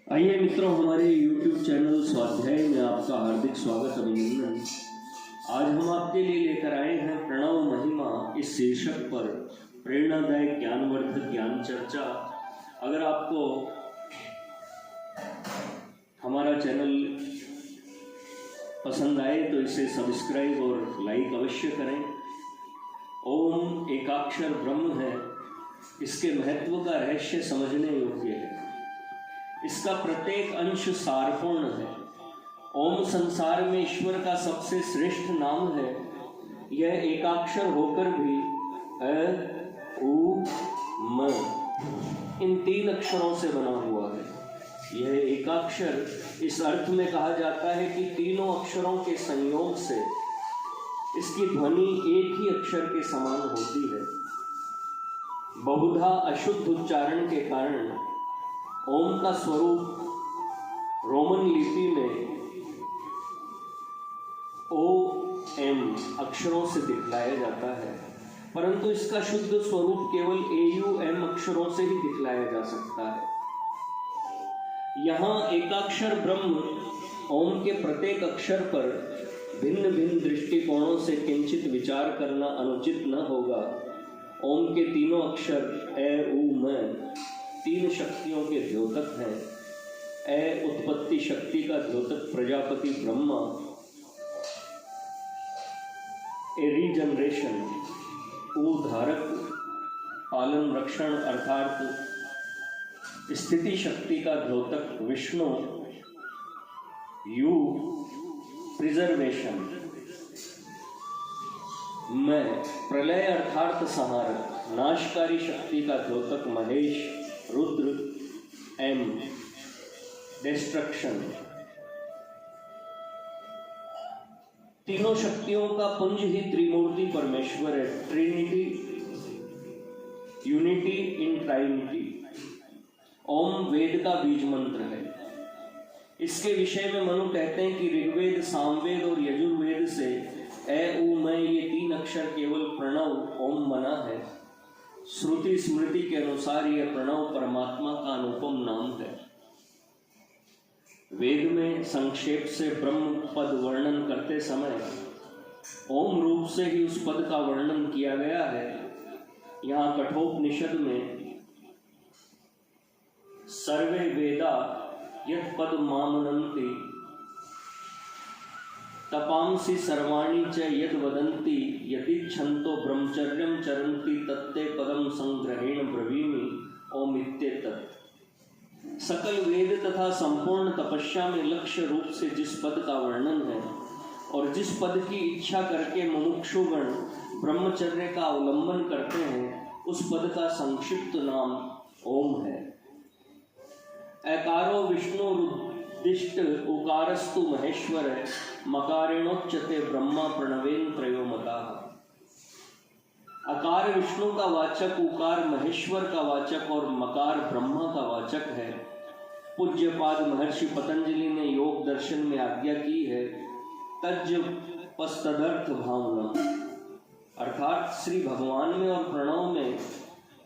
आइए मित्रों, हमारे YouTube चैनल स्वाध्याय में आपका हार्दिक स्वागत अभिनंदन। आज हम आपके लिए लेकर आए हैं प्रणव महिमा इस शीर्षक पर प्रेरणादायक ज्ञानवर्धक ज्ञान चर्चा। अगर आपको हमारा चैनल पसंद आए तो इसे सब्सक्राइब और लाइक अवश्य करें। ओम एकाक्षर ब्रह्म है, इसके महत्व का रहस्य समझने योग्य है। इसका प्रत्येक अंश सारपूर्ण है। ओम संसार में ईश्वर का सबसे श्रेष्ठ नाम है। यह एकाक्षर होकर भी अ, उ, म इन तीन अक्षरों से बना हुआ है। यह एकाक्षर इस अर्थ में कहा जाता है कि तीनों अक्षरों के संयोग से इसकी ध्वनि एक ही अक्षर के समान होती है। बहुधा अशुद्ध उच्चारण के कारण ओम का स्वरूप रोमन लिपि में ओ एम अक्षरों से दिखलाया जाता है, परंतु इसका शुद्ध स्वरूप केवल AUM अक्षरों से ही दिखलाया जा सकता है। यहाँ एकाक्षर ब्रह्म ओम के प्रत्येक अक्षर पर भिन्न भिन्न दृष्टिकोणों से किंचित विचार करना अनुचित न होगा। ओम के तीनों अक्षर ए, उ, म तीन शक्तियों के द्योतक हैं। ए उत्पत्ति शक्ति का द्योतक प्रजापति ब्रह्मा, ए रीजनरेशन, उ धारक पालन रक्षण अर्थात स्थिति शक्ति का द्योतक विष्णु, यू प्रिजर्वेशन, मैं प्रलय अर्थात संहारक नाशकारी शक्ति का द्योतक महेश, रुद्र, एम डिस्ट्रक्शन। तीनों शक्तियों का पुंज ही त्रिमूर्ति परमेश्वर है। Trinity, unity in ट्राइनिटी। ओम वेद का बीज मंत्र है। इसके विषय में मनु कहते हैं कि ऋग्वेद, सामवेद और यजुर्वेद से ए, उ, मैं ये तीन अक्षर केवल प्रणव ओम बना है। श्रुति स्मृति के अनुसार यह प्रणव परमात्मा का अनुपम नाम है। वेद में संक्षेप से ब्रह्म पद वर्णन करते समय ओम रूप से ही उस पद का वर्णन किया गया है। यहाँ कठोपनिषद में सर्वे वेदा यत् पद मामनन्ति तपांसि सर्वाणि च यद वदन्ति यदिच्छन्तो ब्रह्मचर्यं चरन्ति तत्ते पदम संग्रहेण ब्रवीमि ओमित्येतत्। सकल वेद तथा संपूर्ण तपस्या में लक्ष्य रूप से जिस पद का वर्णन है और जिस पद की इच्छा करके मुमुक्षुगण ब्रह्मचर्य का अवलंबन करते हैं, उस पद का संक्षिप्त नाम ओम है। एकारो विष्णु दिष्ट उकारस्तु महेश्वर मकारेणोच्यते ब्रह्मा प्रणवेन त्रयोमता। अकार विष्णु का वाचक, उकार महेश्वर का वाचक और मकार ब्रह्मा का वाचक है। पूज्यपाद महर्षि पतंजलि ने योग दर्शन में आज्ञा की है तज पस्तदर्थ भावना, अर्थात श्री भगवान में और प्रणव में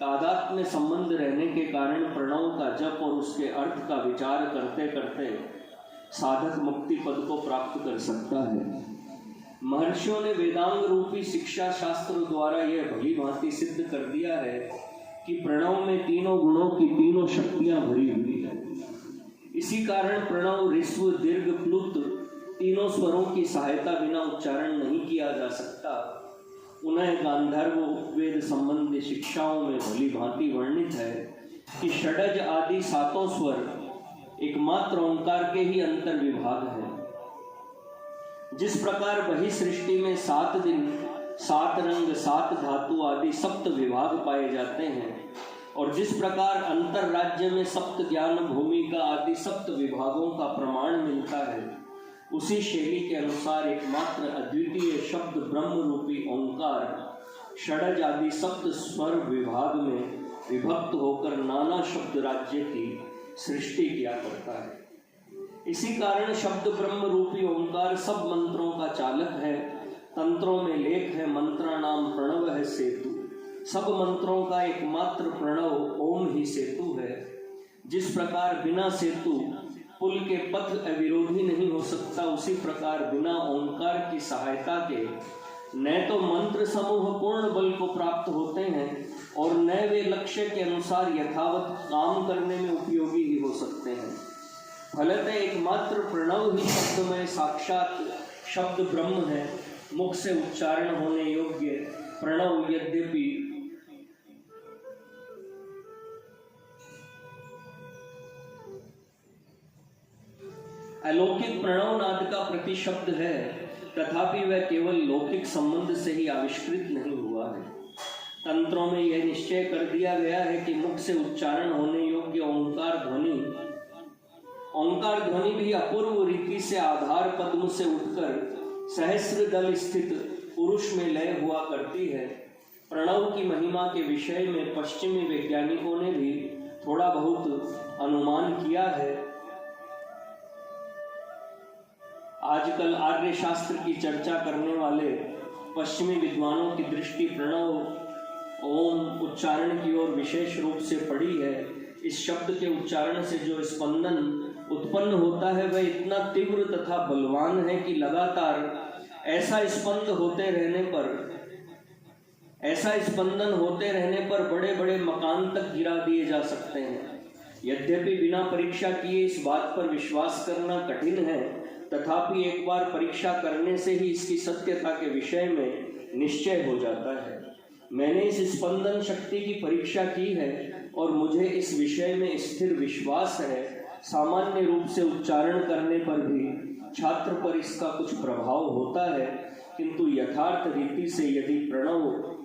तादात्म्य में संबंध रहने के कारण प्रणव का जप और उसके अर्थ का विचार करते करते साधक मुक्ति पद को प्राप्त कर सकता है। महर्षियों ने वेदांग रूपी शिक्षा शास्त्र द्वारा यह भली भांति सिद्ध कर दिया है कि प्रणव में तीनों गुणों की तीनों शक्तियां भरी हुई है। इसी कारण प्रणव, ऋस्व, दीर्घ, प्लुत तीनों स्वरों की सहायता बिना उच्चारण नहीं किया जा सकता। उन्हें गांधर्व उपवेद संबंधी शिक्षाओं में भली भांति वर्णित है कि षडज आदि सातों स्वर एकमात्र ओंकार के ही अंतर विभाग है। जिस प्रकार वही सृष्टि में 7 दिन, 7 रंग, 7 धातु आदि सप्त विभाग पाए जाते हैं और जिस प्रकार अंतर राज्य में सप्त ज्ञान भूमिका आदि सप्त विभागों का प्रमाण मिलता है, उसी शैली के अनुसार एकमात्र अद्वितीय शब्द ब्रह्म रूपी ओंकार षडज आदि सप्त स्वर विभाग में विभक्त होकर नाना शब्द राज्य की सृष्टि किया करता है। इसी कारण शब्द ब्रह्म रूपी ओंकार सब मंत्रों का चालक है। तंत्रों में लेख है मंत्रा नाम प्रणव है सेतु। सब मंत्रों का एकमात्र प्रणव ओम ही सेतु है। जिस प्रकार बिना सेतु पुल के पथ अविरोधी नहीं हो सकता, उसी प्रकार बिना ओंकार की सहायता के न तो मंत्र समूह पूर्ण बल को प्राप्त होते हैं और न वे लक्ष्य के अनुसार यथावत काम करने में उपयोगी ही हो सकते हैं। फलतः एकमात्र प्रणव ही शब्द में साक्षात शब्द ब्रह्म है। मुख से उच्चारण होने योग्य प्रणव यद्यपि अलौकिक प्रणव नाद का प्रतिशब्द है, तथापि वह केवल लौकिक संबंध से ही आविष्कृत नहीं हुआ है। तंत्रों में यह निश्चय कर दिया गया है कि मुख से उच्चारण होने योग्य ओंकार ध्वनि भी अपूर्व रीति से आधार पद्म से उठकर सहस्र दल स्थित पुरुष में लय हुआ करती है। प्रणव की महिमा के विषय में पश्चिमी वैज्ञानिकों ने भी थोड़ा बहुत अनुमान किया है। आजकल आर्य शास्त्र की चर्चा करने वाले पश्चिमी विद्वानों की दृष्टि प्रणव ओम उच्चारण की ओर विशेष रूप से पड़ी है। इस शब्द के उच्चारण से जो स्पंदन उत्पन्न होता है वह इतना तीव्र तथा बलवान है कि लगातार ऐसा स्पंदन होते रहने पर बड़े बड़े मकान तक गिरा दिए जा सकते हैं। यद्यपि बिना परीक्षा किए इस बात पर विश्वास करना कठिन है, तथापि एक बार परीक्षा करने से ही इसकी सत्यता के विषय में निश्चय हो जाता है। मैंने इस स्पंदन शक्ति की परीक्षा की है और मुझे इस विषय में स्थिर विश्वास है। सामान्य रूप से उच्चारण करने पर भी छात्र पर इसका कुछ प्रभाव होता है, किंतु यथार्थ रीति से यदि प्रणव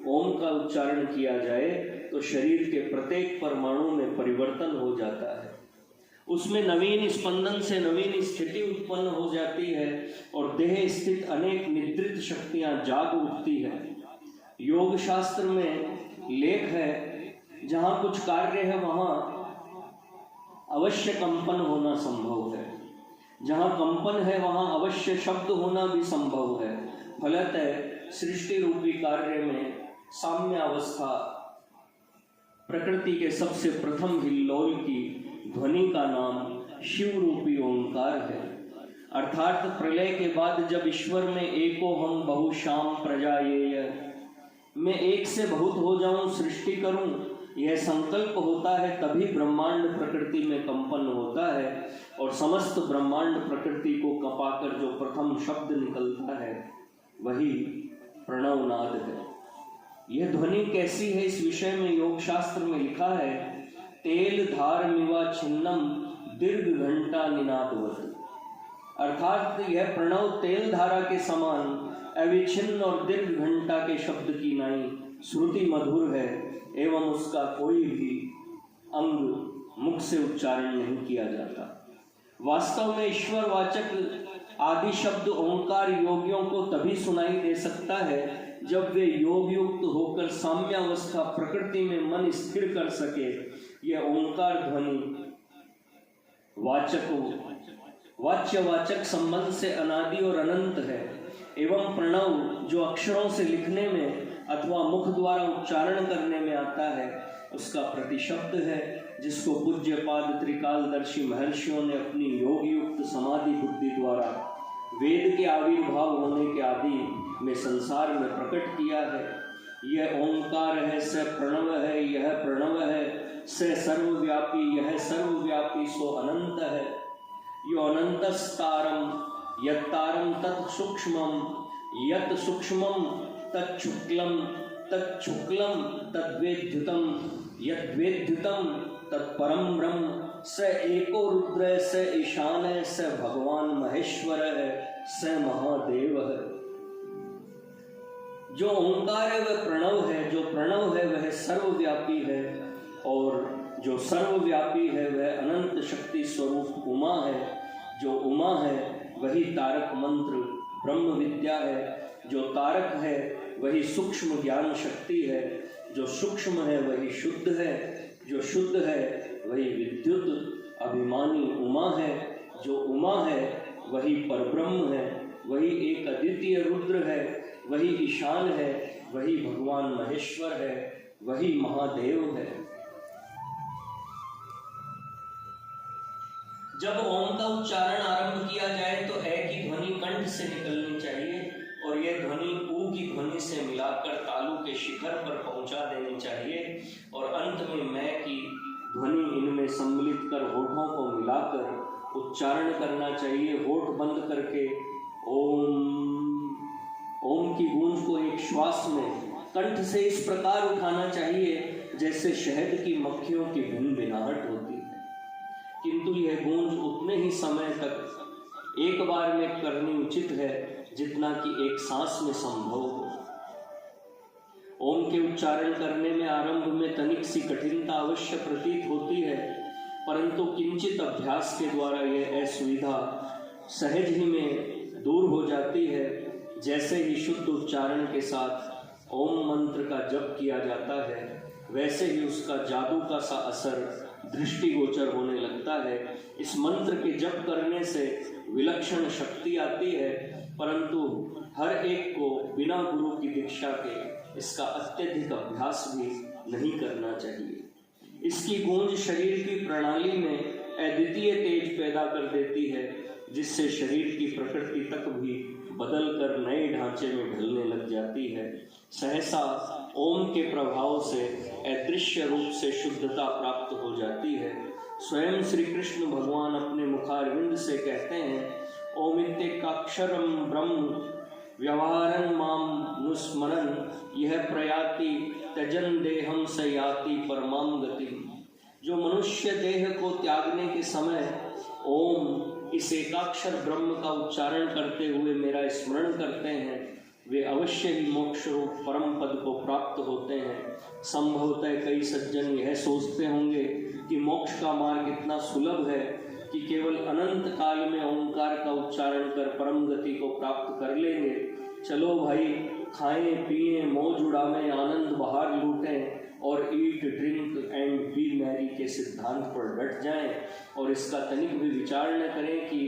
ओम का उच्चारण किया जाए तो शरीर के प्रत्येक परमाणु में परिवर्तन हो जाता है। उसमें नवीन स्पंदन से नवीन स्थिति उत्पन्न हो जाती है और देह स्थित अनेक निद्रित शक्तियां जाग उठती है। योग शास्त्र में लेख है, जहां कुछ कार्य है वहां अवश्य कंपन होना संभव है, जहां कंपन है वहां अवश्य शब्द होना भी संभव है। फलतः सृष्टि रूपी कार्य में साम्यावस्था प्रकृति के सबसे प्रथम हिल्लोल की ध्वनि का नाम शिव रूपी ओंकार है। अर्थात प्रलय के बाद जब ईश्वर में एको हम बहुशाम प्रजायेय, मैं एक से बहुत हो जाऊं, सृष्टि करूं, यह संकल्प होता है, तभी ब्रह्मांड प्रकृति में कंपन होता है और समस्त ब्रह्मांड प्रकृति को कपाकर जो प्रथम शब्द निकलता है वही प्रणव नाद है। यह ध्वनि कैसी है, इस विषय में योग शास्त्र में लिखा है, तेल धार मिवा छिन्नम दीर्घ घंटा निनादवत। अर्थात यह प्रणव तेल धारा के समान अविच्छिन्न और दीर्घ घंटा के शब्द की नाई श्रुति मधुर है एवं उसका कोई भी अंग मुख से उच्चारण नहीं किया जाता। वास्तव में ईश्वर वाचक आदि शब्द ओंकार योगियों को तभी सुनाई दे सकता है जब वे योग युक्त होकर साम्यावस्था प्रकृति में मन स्थिर कर सके। यह ओंकार ध्वनि वाच्यवाचक संबंध से अनादि और अनंत है एवं प्रणव जो अक्षरों से लिखने में अथवा मुख द्वारा उच्चारण करने में आता है उसका प्रतिशब्द है, जिसको पूज्यपाद त्रिकालदर्शी महर्षियों ने अपनी योग युक्त समाधि बुद्धि द्वारा वेद के आविर्भाव होने के आदि में संसार में प्रकट किया है। यह ओंकार है, स प्रणव है, यह प्रणव है, स सर्वव्यापी, यह सर्वव्यापी, सो अनंत है। यो अनंतस्तारम यत्तारम तत्सूक्ष्मम यत् सूक्ष्मम तच्छुक्लम तच्छुक्लम तद्वेद्युतम यद्वेद्युतम तत्परम ब्रह्म स एको रुद्र स ईशान स भगवान महेश्वर है स महादेव है। जो ओंकार है वह प्रणव है, जो प्रणव है वह सर्वव्यापी है और जो सर्वव्यापी है वह अनंत शक्ति स्वरूप उमा है। जो उमा है वही तारक मंत्र ब्रह्म विद्या है, जो तारक है वही सूक्ष्म ज्ञान शक्ति है, जो सूक्ष्म है वही शुद्ध है, जो शुद्ध है वही विद्युत अभिमानी उमा है, जो उमा है वही परब्रह्म है, वही एक अद्वितीय रुद्र है, वही ईशान है, वही भगवान महेश्वर है, वही महादेव है। जब ओम का उच्चारण आरंभ किया जाए तो ए की ध्वनि कंठ से निकलनी चाहिए और यह ध्वनि ऊ की ध्वनि से मिलाकर तालु के शिखर पर पहुंचा देनी चाहिए और अंत में मैं की ध्वनि इनमें सम्मिलित कर होठों को मिलाकर उच्चारण करना चाहिए। होठ बंद करके ओम की गूंज को एक श्वास में कंठ से इस प्रकार उठाना चाहिए जैसे शहद की मक्खियों की भिनभिनाहट होती है, किंतु यह गूंज उतने ही समय तक एक बार में करनी उचित है जितना कि एक सांस में संभव हो। ओम के उच्चारण करने में आरंभ में तनिक सी कठिनता अवश्य प्रतीत होती है, परंतु किंचित अभ्यास के द्वारा यह असुविधा सहज ही में दूर हो जाती है। जैसे ही शुद्ध उच्चारण के साथ ओम मंत्र का जप किया जाता है वैसे ही उसका जादू का सा असर दृष्टिगोचर होने लगता है। इस मंत्र के जप करने से विलक्षण शक्ति आती है, परंतु हर एक को बिना गुरु की दीक्षा के इसका अत्यधिक अभ्यास भी नहीं करना चाहिए। इसकी गूंज शरीर की प्रणाली में अद्वितीय तेज पैदा कर देती है, जिससे शरीर की प्रकृति तक भी बदलकर नए ढांचे में ढलने लग जाती है। सहसा ओम के प्रभाव से अदृश्य रूप से शुद्धता प्राप्त हो जाती है। स्वयं श्री कृष्ण भगवान अपने मुखारविंद से कहते हैं, ओमित्येकाक्षरम ब्रह्म व्यवहारन माम नुस्मरन यह प्रयाति त्यजन देहम स याति परमाम गति। जो मनुष्य देह को त्यागने के समय ओम इस एकाक्षर ब्रह्म का उच्चारण करते हुए मेरा स्मरण करते हैं, वे अवश्य ही मोक्ष रूप परम पद को प्राप्त होते हैं। संभवतः कई सज्जन यह सोचते होंगे कि मोक्ष का मार्ग इतना सुलभ है कि केवल अनंत काल में ओंकार का उच्चारण कर परम गति को प्राप्त कर लेंगे। चलो भाई, खाएं पिएं मौज उड़ावें आनंद बहार लूटें और eat drink and B Mary के सिद्धांत पर डट जाएं और इसका तनिक भी विचार न करें कि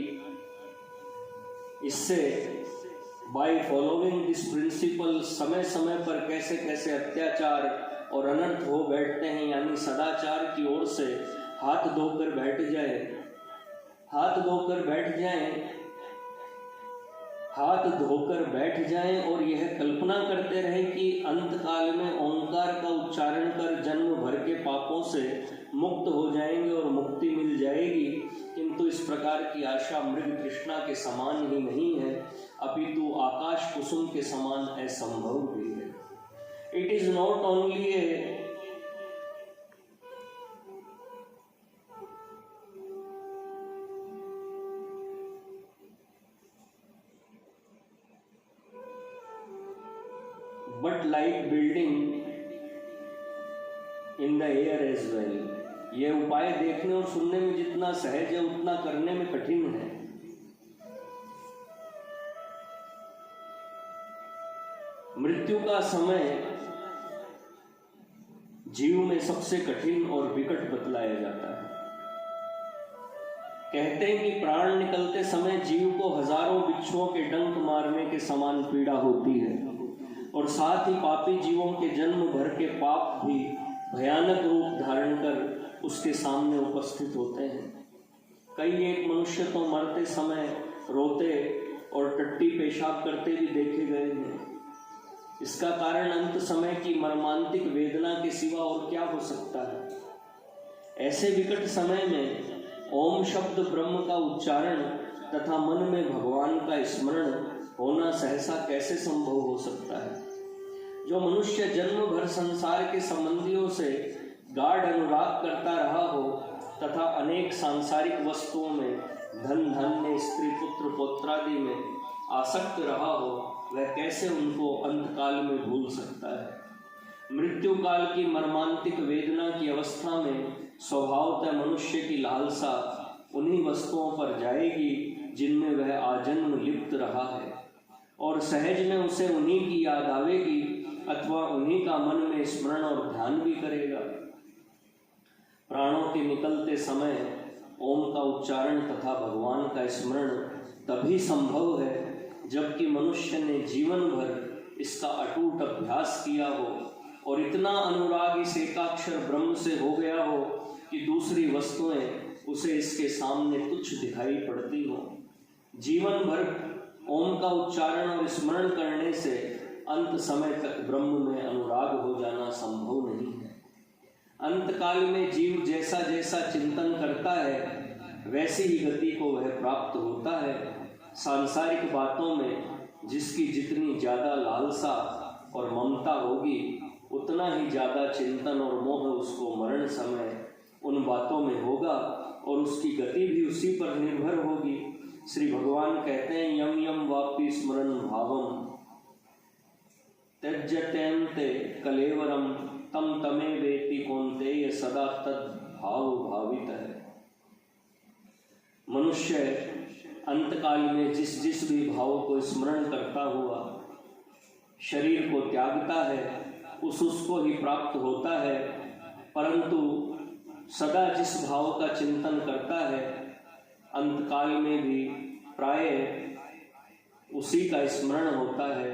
इससे बाय फॉलोइंग दिस प्रिंसिपल समय समय पर कैसे कैसे अत्याचार और अनर्थ हो बैठते हैं। यानी सदाचार की ओर से हाथ धोकर बैठ जाएं, हाथ धोकर बैठ जाएं और यह कल्पना करते रहें कि अंत काल में ओंकार का उच्चारण कर जन्म भर के पापों से मुक्त हो जाएंगे और मुक्ति मिल जाएगी। किंतु इस प्रकार की आशा मृग तृष्णा के समान ही नहीं है, अपितु आकाश कुसुम के समान असंभव भी है। It is not only A but like building in the air as well। यह उपाय देखने और सुनने में जितना सहज है उतना करने में कठिन है। मृत्यु का समय जीव में सबसे कठिन और विकट बतलाया जाता है। कहते हैं कि प्राण निकलते समय जीव को हजारों बिच्छुओं के डंक मारने के समान पीड़ा होती है और साथ ही पापी जीवों के जन्म भर के पाप भी भयानक रूप धारण कर उसके सामने उपस्थित होते हैं। कई एक मनुष्य तो मरते समय रोते और टट्टी पेशाब करते भी देखे गए हैं। इसका कारण अंत समय की मर्मांतिक वेदना के सिवा और क्या हो सकता है। ऐसे विकट समय में ओम शब्द ब्रह्म का उच्चारण तथा मन में भगवान का स्मरण होना सहसा कैसे संभव हो सकता है। जो मनुष्य जन्म भर संसार के संबंधियों से गाढ़ अनुराग करता रहा हो तथा अनेक सांसारिक वस्तुओं में धन धान्य स्त्री पुत्र पौत्रादि में आसक्त रहा हो, वह कैसे उनको अंतकाल में भूल सकता है। मृत्यु काल की मर्मांतिक वेदना की अवस्था में स्वभावतः मनुष्य की लालसा उन्हीं वस्तुओं पर जाएगी जिनमें वह आजन्म लिप्त रहा है और सहज में उसे उन्हीं की याद आवेगी अथवा उन्हीं का मन में स्मरण और ध्यान भी करेगा। प्राणों के निकलते समय ओम का उच्चारण तथा भगवान का स्मरण तभी संभव है जबकि मनुष्य ने जीवन भर इसका अटूट अभ्यास किया हो और इतना अनुराग इस एकाक्षर ब्रह्म से हो गया हो कि दूसरी वस्तुएं उसे इसके सामने तुच्छ दिखाई पड़ती हो। जीवन भर ओम का उच्चारण और स्मरण करने से अंत समय तक ब्रह्म में अनुराग हो जाना संभव नहीं है। अंत काल में जीव जैसा जैसा चिंतन करता है वैसी ही गति को वह प्राप्त होता है। सांसारिक बातों में जिसकी जितनी ज्यादा लालसा और ममता होगी उतना ही ज्यादा चिंतन और मोह उसको मरण समय उन बातों में होगा और उसकी गति भी उसी पर निर्भर होगी। श्री भगवान कहते हैं यम यम वापि स्मरण भावम त्यज्यतेन्ते कलेवरम तम तमे वेति कौन्तेय सदा तद भाव भावित है। मनुष्य अंतकाल में जिस जिस भी भाव को स्मरण करता हुआ शरीर को त्यागता है उसको ही प्राप्त होता है, परंतु सदा जिस भाव का चिंतन करता है अंतकाल में भी प्राय उसी का स्मरण होता है।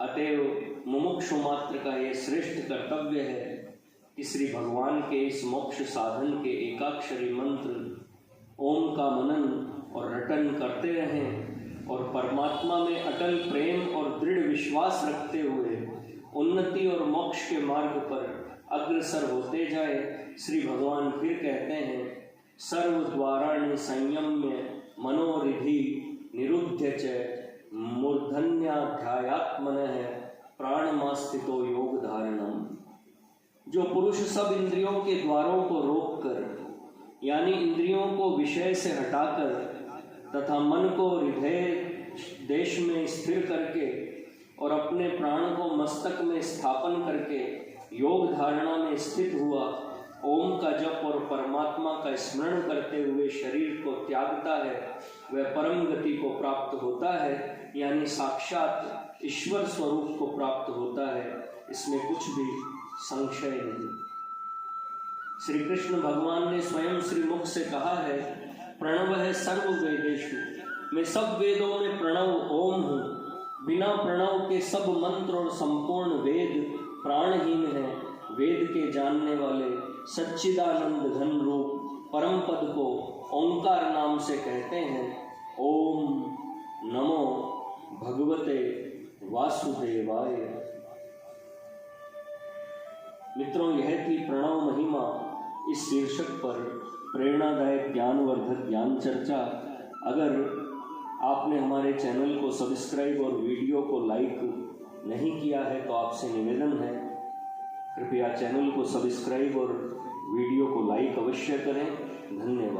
अतएव मुमुक्षु मात्र का ये श्रेष्ठ कर्तव्य है कि श्री भगवान के इस मोक्ष साधन के एकाक्षरी मंत्र ओम का मनन और रटन करते रहें और परमात्मा में अटल प्रेम और दृढ़ विश्वास रखते हुए उन्नति और मोक्ष के मार्ग पर अग्रसर होते जाए। श्री भगवान फिर कहते हैं सर्व द्वाराणि संयम्य मनोरिधि निरुद्ध्य च मूर्धन्याध्यात्मनः प्राणमास्थितो योग धारणम। जो पुरुष सब इंद्रियों के द्वारों को रोककर यानी इंद्रियों को विषय से हटाकर तथा मन को हृदय देश में स्थिर करके और अपने प्राण को मस्तक में स्थापन करके योग धारणा में स्थित हुआ ओम का जप और परमात्मा का स्मरण करते हुए शरीर को त्यागता है वह परम गति को प्राप्त होता है, यानी साक्षात ईश्वर स्वरूप को प्राप्त होता है। इसमें कुछ भी संशय नहीं। श्री कृष्ण भगवान ने स्वयं श्रीमुख से कहा है प्रणव है सर्व वेदेषु, मैं सब वेदों में प्रणव ओम हूँ। बिना प्रणव के सब मंत्र और संपूर्ण वेद प्राणहीन है। वेद के जानने वाले सच्चिदानंद घन रूप परम पद को ओंकार नाम से कहते हैं। ओम नमो भगवते वासुदेवाय। मित्रों, यह थी प्रणव महिमा इस शीर्षक पर प्रेरणादायक ज्ञानवर्धक ज्ञान चर्चा। अगर आपने हमारे चैनल को सब्सक्राइब और वीडियो को लाइक नहीं किया है तो आपसे निवेदन है कृपया चैनल को सब्सक्राइब और वीडियो को लाइक अवश्य करें। धन्यवाद।